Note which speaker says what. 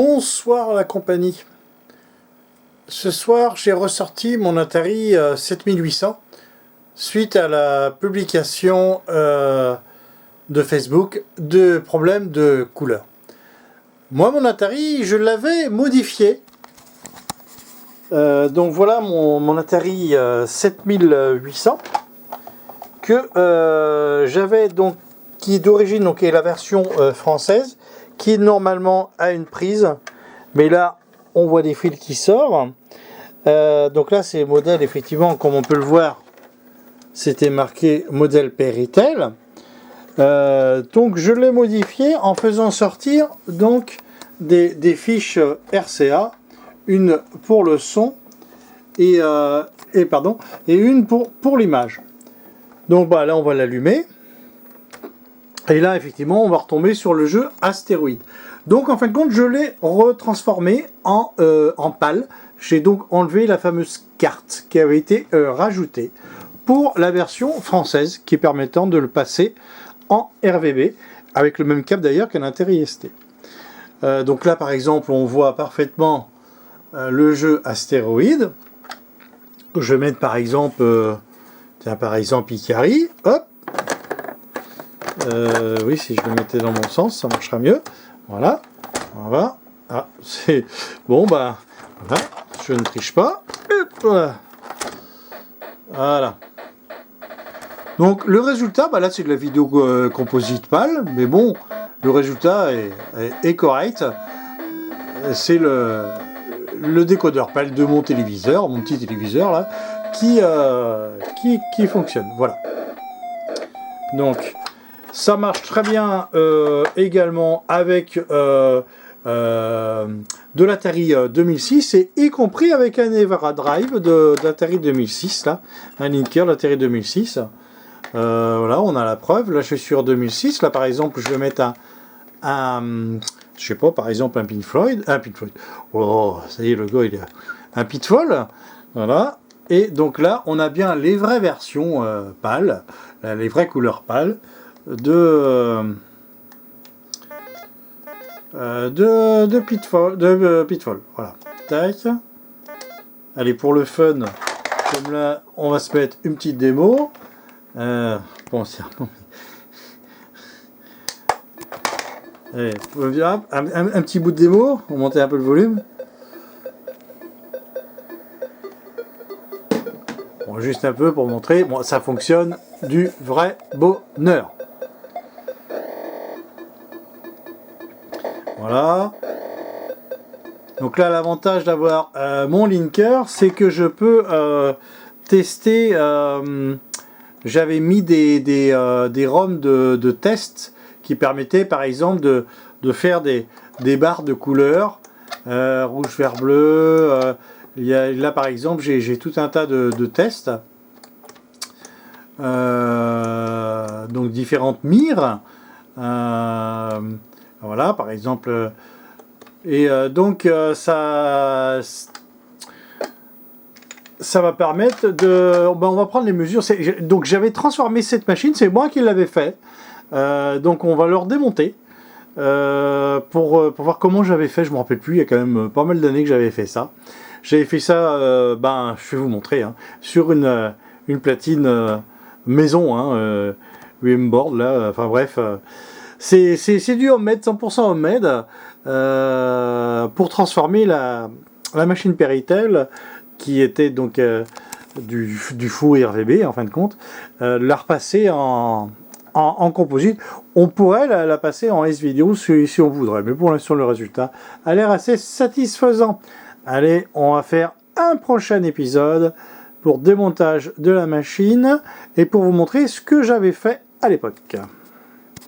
Speaker 1: Bonsoir la compagnie. Ce soir j'ai ressorti mon Atari 7800 suite à la publication de Facebook de problèmes de couleur. Moi mon Atari je l'avais modifié. Donc voilà mon Atari 7800 que j'avais donc, qui d'origine donc est la version française, qui normalement a une prise, mais là on voit des fils qui sortent. Donc là c'est modèle, effectivement, comme on peut le voir, c'était marqué modèle Péritel. Donc je l'ai modifié en faisant sortir donc des fiches RCA, une pour le son et une pour l'image. Donc bah, là on va l'allumer. Et là, effectivement, on va retomber sur le jeu Astéroïde. Donc, en fin de compte, je l'ai retransformé en PAL. J'ai donc enlevé la fameuse carte qui avait été rajoutée pour la version française, qui est permettant de le passer en RVB, avec le même câble d'ailleurs qu'un Atari ST. Donc là, par exemple, on voit parfaitement le jeu Astéroïde. Je vais mettre, par exemple, Ikari. Hop. Oui, si je le mettais dans mon sens, ça marchera mieux. Voilà. Voilà. Ah, c'est bon, bah, voilà. Je ne triche pas. Hop, voilà. Donc, le résultat, bah là, c'est de la vidéo composite PAL, mais bon, le résultat est correct. C'est le décodeur PAL de mon téléviseur, mon petit téléviseur là, qui fonctionne. Voilà. Donc, ça marche très bien également avec de l'Atari 2006 et y compris avec un EverDrive d'Atari 2006, là, un linker d'Atari 2006. Voilà, on a la preuve. Là, je suis sur 2006. Là, par exemple, je vais mettre je sais pas, par exemple, un Pink Floyd. Oh, ça y est, le gars, il est un Pitfall. Voilà. Et donc là, on a bien les vraies versions PAL, les vraies couleurs PAL de Pitfall. Voilà. Tac. Allez, pour le fun, comme là, on va se mettre une petite démo. Bon, c'est allez, un petit bout de démo, on va monter un peu le volume. Bon, juste un peu pour montrer, bon, ça fonctionne du vrai bonheur. Voilà. Donc là, l'avantage d'avoir mon linker, c'est que je peux tester. J'avais mis des ROM de test qui permettaient, par exemple, de faire des barres de couleurs rouge, vert, bleu. Là, par exemple, j'ai tout un tas de tests. Donc différentes mires. Voilà, par exemple. Et donc ça va permettre de... on va prendre les mesures. Donc j'avais transformé cette machine, c'est moi qui l'avais fait. Donc on va le redémonter pour voir comment j'avais fait. Je me rappelle plus, il y a quand même pas mal d'années que j'avais fait ça. J'avais fait ça, je vais vous montrer, hein, sur une platine maison, hein, board là, enfin bref. C'est du homemade, 100% homemade, pour transformer la machine Péritel, qui était donc du faux RVB en fin de compte, la repasser en composite. On pourrait la passer en S-Video si on voudrait, mais pour l'instant le résultat a l'air assez satisfaisant. Allez, on va faire un prochain épisode pour démontage de la machine et pour vous montrer ce que j'avais fait à l'époque.